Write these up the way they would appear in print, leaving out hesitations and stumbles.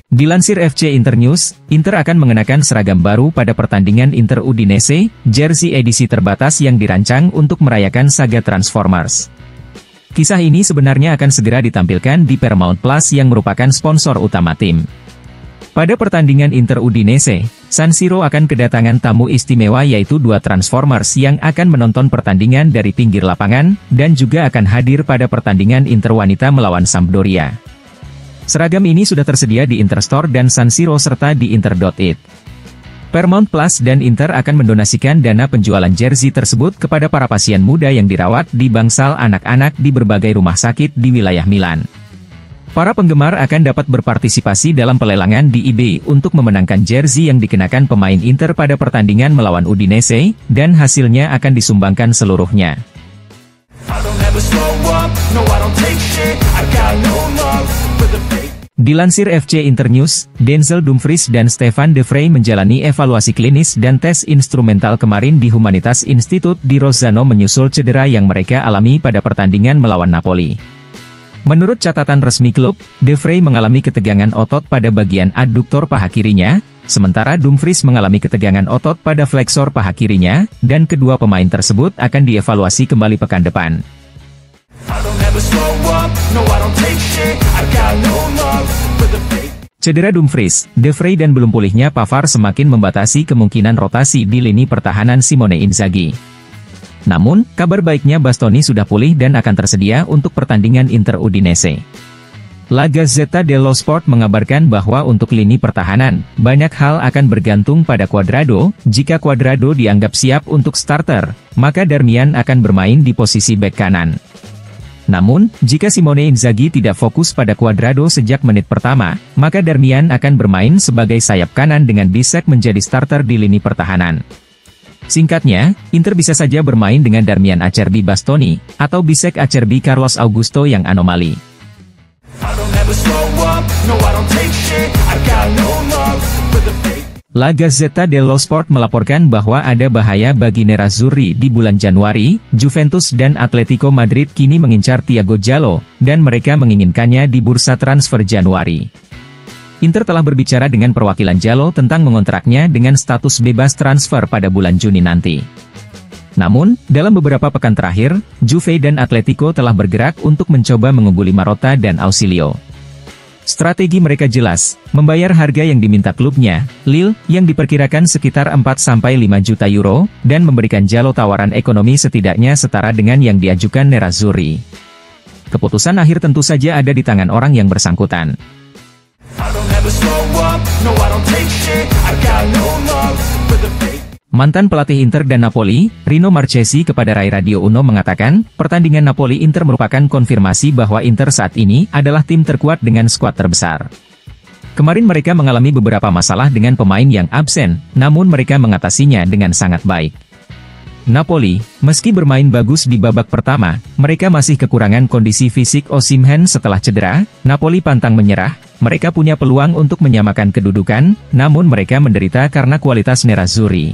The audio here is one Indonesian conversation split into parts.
Dilansir FC Internews, Inter akan mengenakan seragam baru pada pertandingan Inter Udinese, jersey edisi terbatas yang dirancang untuk merayakan saga Transformers. Kisah ini sebenarnya akan segera ditampilkan di Paramount Plus yang merupakan sponsor utama tim. Pada pertandingan Inter Udinese, San Siro akan kedatangan tamu istimewa yaitu dua Transformers yang akan menonton pertandingan dari pinggir lapangan, dan juga akan hadir pada pertandingan Inter Wanita melawan Sampdoria. Seragam ini sudah tersedia di Interstore dan San Siro serta di Inter.it. Paramount Plus dan Inter akan mendonasikan dana penjualan jersey tersebut kepada para pasien muda yang dirawat di bangsal anak-anak di berbagai rumah sakit di wilayah Milan. Para penggemar akan dapat berpartisipasi dalam pelelangan di eBay untuk memenangkan jersey yang dikenakan pemain Inter pada pertandingan melawan Udinese, dan hasilnya akan disumbangkan seluruhnya. Dilansir FC Internews, Denzel Dumfries dan Stefan De Vrij menjalani evaluasi klinis dan tes instrumental kemarin di Humanitas Institute di Rozzano menyusul cedera yang mereka alami pada pertandingan melawan Napoli. Menurut catatan resmi klub, De Vrij mengalami ketegangan otot pada bagian adduktor paha kirinya, sementara Dumfries mengalami ketegangan otot pada fleksor paha kirinya, dan kedua pemain tersebut akan dievaluasi kembali pekan depan. Cedera Dumfries, De Vrij dan belum pulihnya Pavard semakin membatasi kemungkinan rotasi di lini pertahanan Simone Inzaghi. Namun, kabar baiknya Bastoni sudah pulih dan akan tersedia untuk pertandingan Inter Udinese. La Gazzetta dello Sport mengabarkan bahwa untuk lini pertahanan, banyak hal akan bergantung pada Cuadrado. Jika Cuadrado dianggap siap untuk starter, maka Darmian akan bermain di posisi bek kanan. Namun, jika Simone Inzaghi tidak fokus pada Cuadrado sejak menit pertama, maka Darmian akan bermain sebagai sayap kanan dengan Bisek menjadi starter di lini pertahanan. Singkatnya, Inter bisa saja bermain dengan Darmian Acerbi Bastoni, atau Bisek Acerbi Carlos Augusto yang anomali. La Gazzetta dello Sport melaporkan bahwa ada bahaya bagi Nerazzurri di bulan Januari. Juventus dan Atletico Madrid kini mengincar Thiago Jallo, dan mereka menginginkannya di bursa transfer Januari. Inter telah berbicara dengan perwakilan Jallo tentang mengontraknya dengan status bebas transfer pada bulan Juni nanti. Namun, dalam beberapa pekan terakhir, Juve dan Atletico telah bergerak untuk mencoba mengungguli Marotta dan Ausilio. Strategi mereka jelas, membayar harga yang diminta klubnya, Lille, yang diperkirakan sekitar 4-5 juta euro, dan memberikan Jallo tawaran ekonomi setidaknya setara dengan yang diajukan Nerazzurri. Keputusan akhir tentu saja ada di tangan orang yang bersangkutan. Mantan pelatih Inter dan Napoli, Rino Marchesi kepada Rai Radio Uno mengatakan, pertandingan Napoli-Inter merupakan konfirmasi bahwa Inter saat ini adalah tim terkuat dengan skuad terbesar. Kemarin mereka mengalami beberapa masalah dengan pemain yang absen, namun mereka mengatasinya dengan sangat baik. Napoli, meski bermain bagus di babak pertama, mereka masih kekurangan kondisi fisik. Osimhen setelah cedera, Napoli pantang menyerah, mereka punya peluang untuk menyamakan kedudukan, namun mereka menderita karena kualitas Nerazzurri.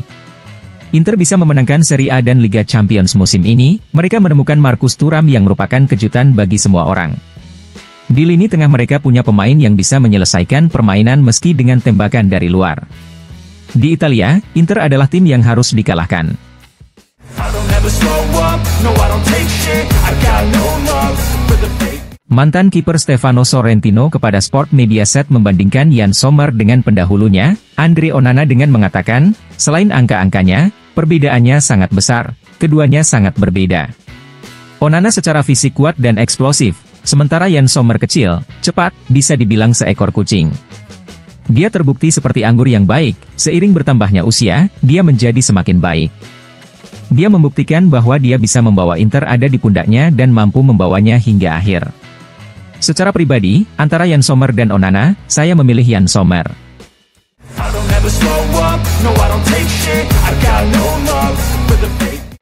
Inter bisa memenangkan Serie A dan Liga Champions musim ini. Mereka menemukan Marcus Thuram yang merupakan kejutan bagi semua orang. Di lini tengah mereka punya pemain yang bisa menyelesaikan permainan meski dengan tembakan dari luar. Di Italia, Inter adalah tim yang harus dikalahkan. Mantan kiper Stefano Sorrentino kepada Sport Mediaset membandingkan Yann Sommer dengan pendahulunya, Andre Onana dengan mengatakan, selain angka-angkanya, perbedaannya sangat besar, keduanya sangat berbeda. Onana secara fisik kuat dan eksplosif, sementara Yann Sommer kecil, cepat, bisa dibilang seekor kucing. Dia terbukti seperti anggur yang baik, seiring bertambahnya usia, dia menjadi semakin baik. Dia membuktikan bahwa dia bisa membawa Inter ada di pundaknya dan mampu membawanya hingga akhir. Secara pribadi, antara Yann Sommer dan Onana, saya memilih Yann Sommer.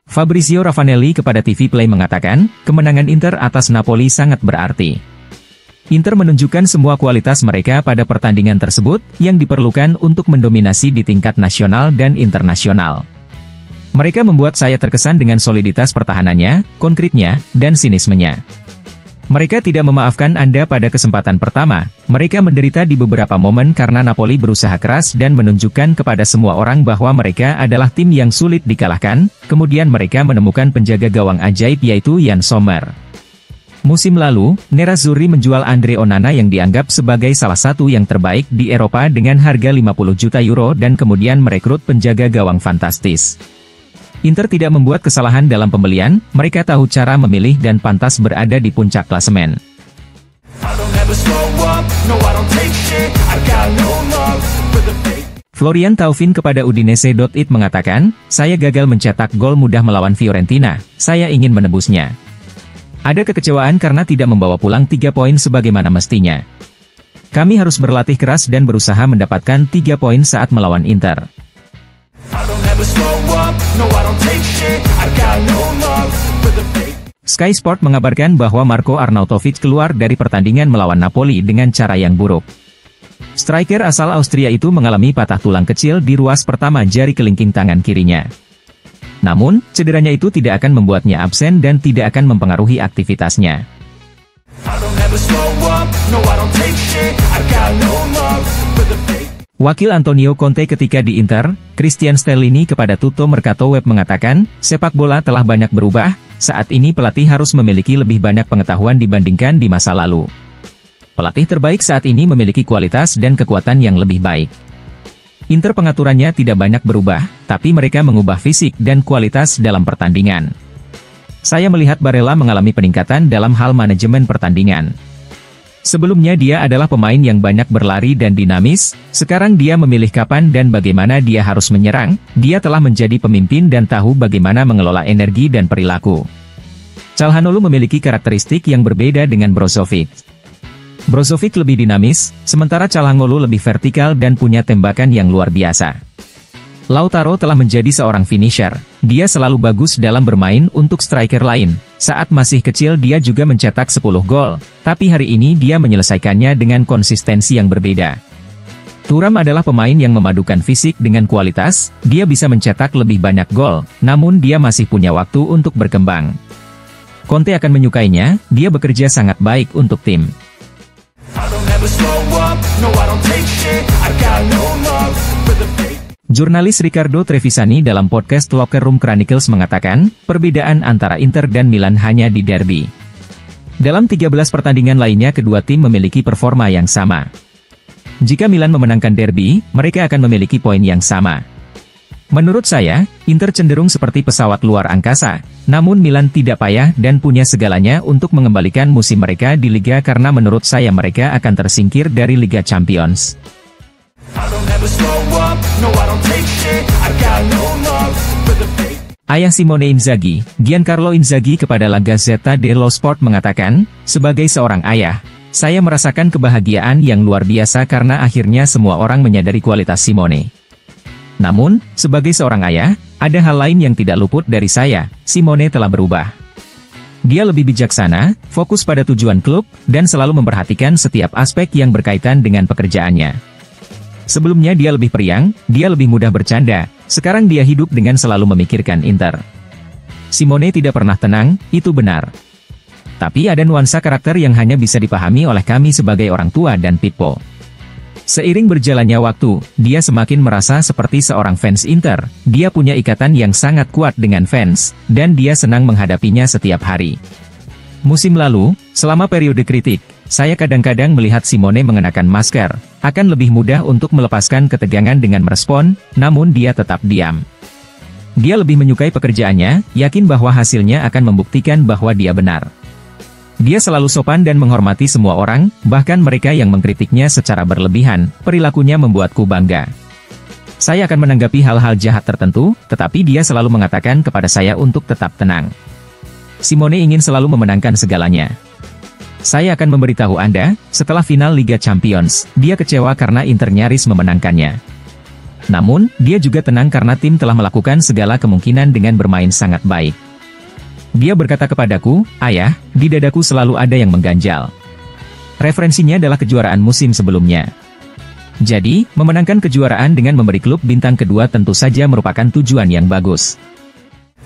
Fabrizio Ravanelli kepada TV Play mengatakan, kemenangan Inter atas Napoli sangat berarti. Inter menunjukkan semua kualitas mereka pada pertandingan tersebut, yang diperlukan untuk mendominasi di tingkat nasional dan internasional. Mereka membuat saya terkesan dengan soliditas pertahanannya, konkretnya, dan sinismenya. Mereka tidak memaafkan Anda pada kesempatan pertama. Mereka menderita di beberapa momen karena Napoli berusaha keras dan menunjukkan kepada semua orang bahwa mereka adalah tim yang sulit dikalahkan. Kemudian mereka menemukan penjaga gawang ajaib yaitu Yann Sommer. Musim lalu, Nerazzurri menjual Andre Onana yang dianggap sebagai salah satu yang terbaik di Eropa dengan harga 50 juta euro dan kemudian merekrut penjaga gawang fantastis. Inter tidak membuat kesalahan dalam pembelian, mereka tahu cara memilih dan pantas berada di puncak klasemen. Florian Thauvin kepada Udinese.it mengatakan, "Saya gagal mencetak gol mudah melawan Fiorentina, saya ingin menebusnya. Ada kekecewaan karena tidak membawa pulang 3 poin sebagaimana mestinya. Kami harus berlatih keras dan berusaha mendapatkan 3 poin saat melawan Inter." Sky Sport mengabarkan bahwa Marko Arnautovic keluar dari pertandingan melawan Napoli dengan cara yang buruk. Striker asal Austria itu mengalami patah tulang kecil di ruas pertama jari kelingking tangan kirinya. Namun, cederanya itu tidak akan membuatnya absen dan tidak akan mempengaruhi aktivitasnya. Wakil Antonio Conte ketika di Inter, Christian Stellini kepada Tutto Mercato Web mengatakan, "Sepak bola telah banyak berubah, saat ini pelatih harus memiliki lebih banyak pengetahuan dibandingkan di masa lalu. Pelatih terbaik saat ini memiliki kualitas dan kekuatan yang lebih baik." Inter pengaturannya tidak banyak berubah, tapi mereka mengubah fisik dan kualitas dalam pertandingan. Saya melihat Barella mengalami peningkatan dalam hal manajemen pertandingan. Sebelumnya dia adalah pemain yang banyak berlari dan dinamis, sekarang dia memilih kapan dan bagaimana dia harus menyerang, dia telah menjadi pemimpin dan tahu bagaimana mengelola energi dan perilaku. Calhanoglu memiliki karakteristik yang berbeda dengan Brozovic. Brozovic lebih dinamis, sementara Calhanoglu lebih vertikal dan punya tembakan yang luar biasa. Lautaro telah menjadi seorang finisher, dia selalu bagus dalam bermain untuk striker lain. Saat masih kecil dia juga mencetak 10 gol, tapi hari ini dia menyelesaikannya dengan konsistensi yang berbeda. Thuram adalah pemain yang memadukan fisik dengan kualitas, dia bisa mencetak lebih banyak gol, namun dia masih punya waktu untuk berkembang. Conte akan menyukainya, dia bekerja sangat baik untuk tim. Jurnalis Riccardo Trevisani dalam podcast Locker Room Chronicles mengatakan, perbedaan antara Inter dan Milan hanya di derby. Dalam 13 pertandingan lainnya kedua tim memiliki performa yang sama. Jika Milan memenangkan derby, mereka akan memiliki poin yang sama. Menurut saya, Inter cenderung seperti pesawat luar angkasa, namun Milan tidak payah dan punya segalanya untuk mengembalikan musim mereka di Liga karena menurut saya mereka akan tersingkir dari Liga Champions. Ayah Simone Inzaghi, Giancarlo Inzaghi kepada La Gazzetta dello Sport mengatakan, sebagai seorang ayah, saya merasakan kebahagiaan yang luar biasa karena akhirnya semua orang menyadari kualitas Simone. Namun, sebagai seorang ayah, ada hal lain yang tidak luput dari saya, Simone telah berubah. Dia lebih bijaksana, fokus pada tujuan klub, dan selalu memperhatikan setiap aspek yang berkaitan dengan pekerjaannya. Sebelumnya dia lebih periang, dia lebih mudah bercanda, sekarang dia hidup dengan selalu memikirkan Inter. Simone tidak pernah tenang, itu benar. Tapi ada nuansa karakter yang hanya bisa dipahami oleh kami sebagai orang tua dan Pippo. Seiring berjalannya waktu, dia semakin merasa seperti seorang fans Inter, dia punya ikatan yang sangat kuat dengan fans, dan dia senang menghadapinya setiap hari. Musim lalu, selama periode kritik, saya kadang-kadang melihat Simone mengenakan masker, akan lebih mudah untuk melepaskan ketegangan dengan merespon, namun dia tetap diam. Dia lebih menyukai pekerjaannya, yakin bahwa hasilnya akan membuktikan bahwa dia benar. Dia selalu sopan dan menghormati semua orang, bahkan mereka yang mengkritiknya secara berlebihan, perilakunya membuatku bangga. Saya akan menanggapi hal-hal jahat tertentu, tetapi dia selalu mengatakan kepada saya untuk tetap tenang. Simone ingin selalu memenangkan segalanya. Saya akan memberitahu Anda, setelah final Liga Champions, dia kecewa karena Inter nyaris memenangkannya. Namun, dia juga tenang karena tim telah melakukan segala kemungkinan dengan bermain sangat baik. Dia berkata kepadaku, "Ayah, di dadaku selalu ada yang mengganjal." Referensinya adalah kejuaraan musim sebelumnya. Jadi, memenangkan kejuaraan dengan memberi klub bintang kedua tentu saja merupakan tujuan yang bagus.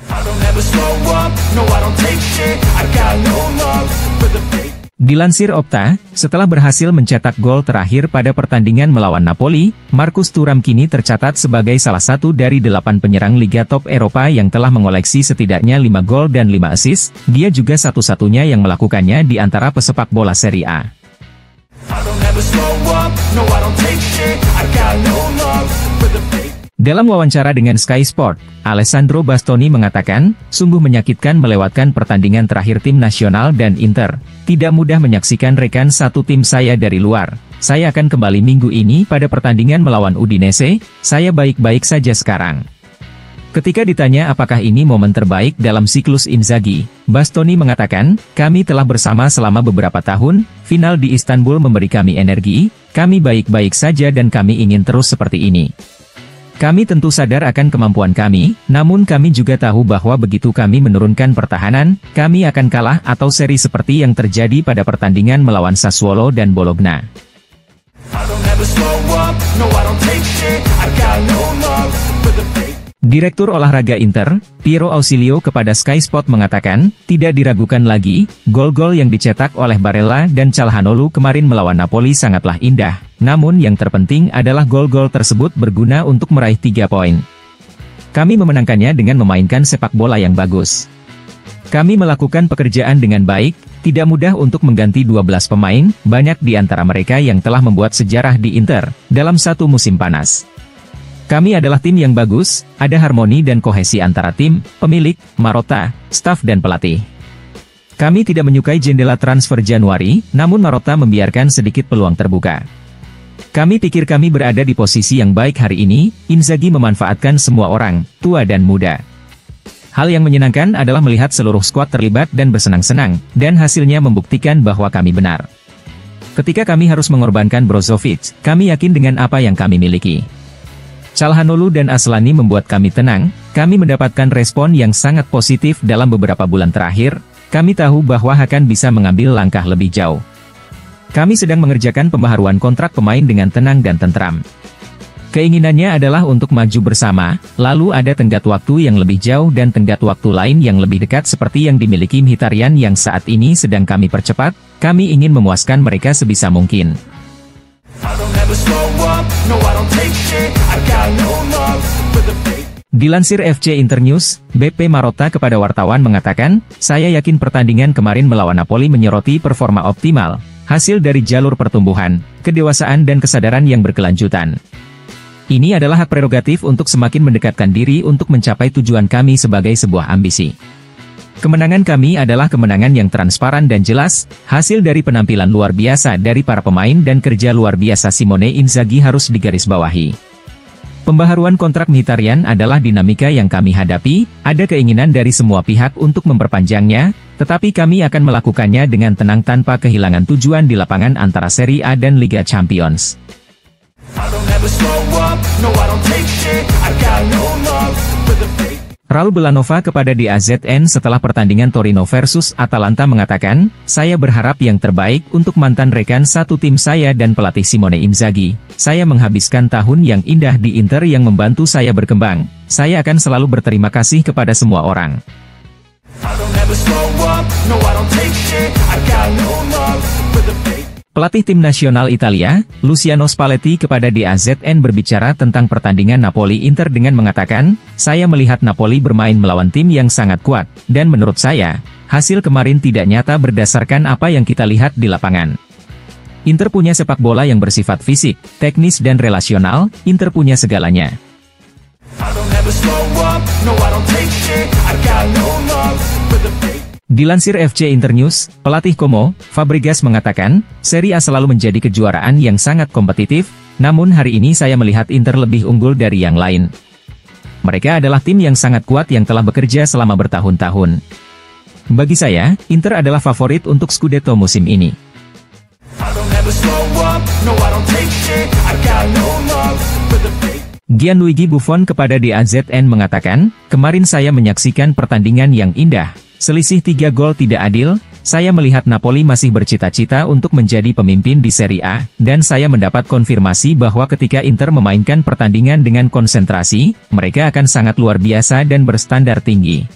I don't ever slow up, no I don't take shit, I got no love for the fake. Dilansir Opta, setelah berhasil mencetak gol terakhir pada pertandingan melawan Napoli, Marcus Thuram kini tercatat sebagai salah satu dari 8 penyerang Liga Top Eropa yang telah mengoleksi setidaknya 5 gol dan 5 assist. Dia juga satu-satunya yang melakukannya di antara pesepak bola Serie A. Dalam wawancara dengan Sky Sport, Alessandro Bastoni mengatakan, sungguh menyakitkan melewatkan pertandingan terakhir tim nasional dan Inter. Tidak mudah menyaksikan rekan satu tim saya dari luar. Saya akan kembali minggu ini pada pertandingan melawan Udinese, saya baik-baik saja sekarang. Ketika ditanya apakah ini momen terbaik dalam siklus Inzaghi, Bastoni mengatakan, kami telah bersama selama beberapa tahun, final di Istanbul memberi kami energi, kami baik-baik saja dan kami ingin terus seperti ini. Kami tentu sadar akan kemampuan kami, namun kami juga tahu bahwa begitu kami menurunkan pertahanan, kami akan kalah atau seri seperti yang terjadi pada pertandingan melawan Sassuolo dan Bologna. Direktur olahraga Inter, Piero Ausilio kepada Sky Sport mengatakan, tidak diragukan lagi, gol-gol yang dicetak oleh Barella dan Calhanoglu kemarin melawan Napoli sangatlah indah. Namun yang terpenting adalah gol-gol tersebut berguna untuk meraih 3 poin. Kami memenangkannya dengan memainkan sepak bola yang bagus. Kami melakukan pekerjaan dengan baik, tidak mudah untuk mengganti 12 pemain, banyak di antara mereka yang telah membuat sejarah di Inter, dalam satu musim panas. Kami adalah tim yang bagus, ada harmoni dan kohesi antara tim, pemilik, Marotta, staf dan pelatih. Kami tidak menyukai jendela transfer Januari, namun Marotta membiarkan sedikit peluang terbuka. Kami pikir kami berada di posisi yang baik hari ini, Inzaghi memanfaatkan semua orang, tua dan muda. Hal yang menyenangkan adalah melihat seluruh skuad terlibat dan bersenang-senang, dan hasilnya membuktikan bahwa kami benar. Ketika kami harus mengorbankan Brozovic, kami yakin dengan apa yang kami miliki. Calhanoglu dan Aslani membuat kami tenang, kami mendapatkan respon yang sangat positif dalam beberapa bulan terakhir, kami tahu bahwa akan bisa mengambil langkah lebih jauh. Kami sedang mengerjakan pembaharuan kontrak pemain dengan tenang dan tentram. Keinginannya adalah untuk maju bersama, lalu ada tenggat waktu yang lebih jauh dan tenggat waktu lain yang lebih dekat seperti yang dimiliki Mkhitaryan yang saat ini sedang kami percepat, kami ingin memuaskan mereka sebisa mungkin. Dilansir FC Internews, BP Marotta kepada wartawan mengatakan, saya yakin pertandingan kemarin melawan Napoli menyoroti performa optimal, hasil dari jalur pertumbuhan, kedewasaan dan kesadaran yang berkelanjutan. Ini adalah hak prerogatif untuk semakin mendekatkan diri untuk mencapai tujuan kami sebagai sebuah ambisi. Kemenangan kami adalah kemenangan yang transparan dan jelas, hasil dari penampilan luar biasa dari para pemain dan kerja luar biasa Simone Inzaghi harus digarisbawahi. Pembaharuan kontrak Mkhitaryan adalah dinamika yang kami hadapi, ada keinginan dari semua pihak untuk memperpanjangnya, tetapi kami akan melakukannya dengan tenang tanpa kehilangan tujuan di lapangan antara Serie A dan Liga Champions. Raul Belanova kepada DAZN setelah pertandingan Torino versus Atalanta mengatakan, saya berharap yang terbaik untuk mantan rekan satu tim saya dan pelatih Simone Inzaghi. Saya menghabiskan tahun yang indah di Inter yang membantu saya berkembang. Saya akan selalu berterima kasih kepada semua orang. Pelatih tim nasional Italia, Luciano Spalletti kepada DAZN berbicara tentang pertandingan Napoli-Inter dengan mengatakan, saya melihat Napoli bermain melawan tim yang sangat kuat, dan menurut saya, hasil kemarin tidak nyata berdasarkan apa yang kita lihat di lapangan. Inter punya sepak bola yang bersifat fisik, teknis dan relasional, Inter punya segalanya. Dilansir FC Internews, pelatih Como, Fabregas mengatakan, Serie A selalu menjadi kejuaraan yang sangat kompetitif, namun hari ini saya melihat Inter lebih unggul dari yang lain. Mereka adalah tim yang sangat kuat yang telah bekerja selama bertahun-tahun. Bagi saya, Inter adalah favorit untuk Scudetto musim ini. Gianluigi Buffon kepada DAZN mengatakan, kemarin saya menyaksikan pertandingan yang indah. Selisih 3 gol tidak adil, saya melihat Napoli masih bercita-cita untuk menjadi pemimpin di Serie A, dan saya mendapat konfirmasi bahwa ketika Inter memainkan pertandingan dengan konsentrasi, mereka akan sangat luar biasa dan berstandar tinggi.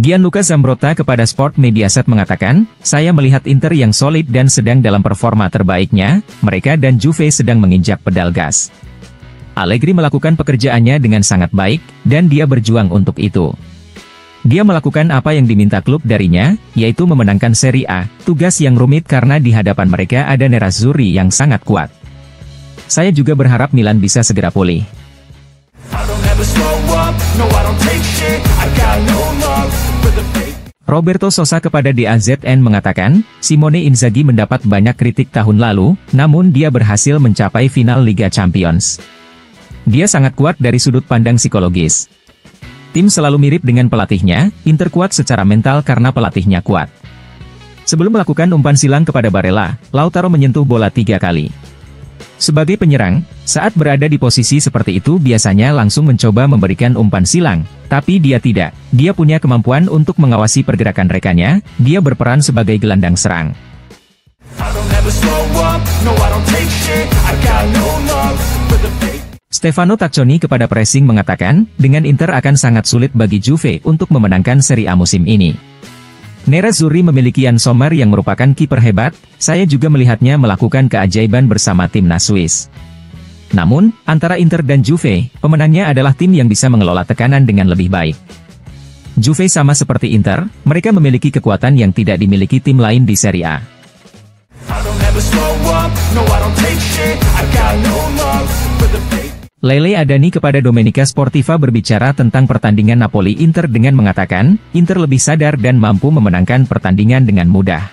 Gianluca Zambrotta kepada Sport Mediaset mengatakan, "Saya melihat Inter yang solid dan sedang dalam performa terbaiknya, mereka dan Juve sedang menginjak pedal gas. Allegri melakukan pekerjaannya dengan sangat baik, dan dia berjuang untuk itu. Dia melakukan apa yang diminta klub darinya, yaitu memenangkan Serie A, tugas yang rumit karena di hadapan mereka ada Nerazzurri yang sangat kuat. Saya juga berharap Milan bisa segera pulih." Roberto Sosa kepada DAZN mengatakan, "Simone Inzaghi mendapat banyak kritik tahun lalu, namun dia berhasil mencapai final Liga Champions. Dia sangat kuat dari sudut pandang psikologis. Tim selalu mirip dengan pelatihnya, Inter kuat secara mental karena pelatihnya kuat." Sebelum melakukan umpan silang kepada Barella, Lautaro menyentuh bola 3 kali. Sebagai penyerang, saat berada di posisi seperti itu biasanya langsung mencoba memberikan umpan silang, tapi dia tidak. Dia punya kemampuan untuk mengawasi pergerakan rekannya, dia berperan sebagai gelandang serang. Stefano Tacconi kepada Pressing mengatakan, dengan Inter akan sangat sulit bagi Juve untuk memenangkan Serie A musim ini. Nerazzurri memiliki Yann Sommer yang merupakan kiper hebat, saya juga melihatnya melakukan keajaiban bersama timnas Swiss. Namun, antara Inter dan Juve, pemenangnya adalah tim yang bisa mengelola tekanan dengan lebih baik. Juve sama seperti Inter, mereka memiliki kekuatan yang tidak dimiliki tim lain di Serie A. Lele Adani kepada Domenica Sportiva berbicara tentang pertandingan Napoli-Inter dengan mengatakan, Inter lebih sadar dan mampu memenangkan pertandingan dengan mudah.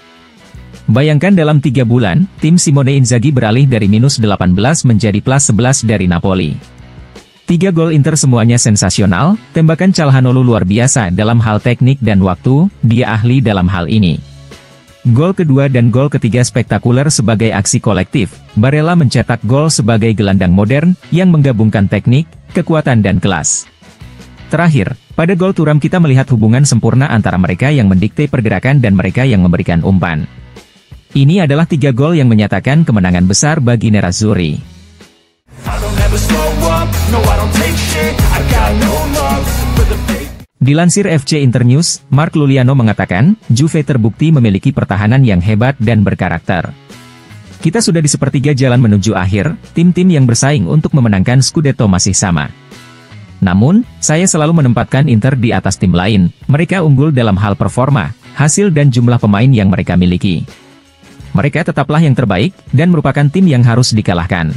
Bayangkan dalam 3 bulan, tim Simone Inzaghi beralih dari -18 menjadi +11 dari Napoli. 3 gol Inter semuanya sensasional, tembakan Calhanoglu luar biasa dalam hal teknik dan waktu, dia ahli dalam hal ini. Gol kedua dan gol ketiga spektakuler sebagai aksi kolektif. Barella mencetak gol sebagai gelandang modern, yang menggabungkan teknik, kekuatan dan kelas. Terakhir, pada gol Thuram kita melihat hubungan sempurna antara mereka yang mendikte pergerakan dan mereka yang memberikan umpan. Ini adalah 3 gol yang menyatakan kemenangan besar bagi Nerazzurri. Dilansir FC Internews, Mark Luliano mengatakan, Juve terbukti memiliki pertahanan yang hebat dan berkarakter. Kita sudah di sepertiga jalan menuju akhir, tim-tim yang bersaing untuk memenangkan Scudetto masih sama. Namun, saya selalu menempatkan Inter di atas tim lain, mereka unggul dalam hal performa, hasil dan jumlah pemain yang mereka miliki. Mereka tetaplah yang terbaik, dan merupakan tim yang harus dikalahkan.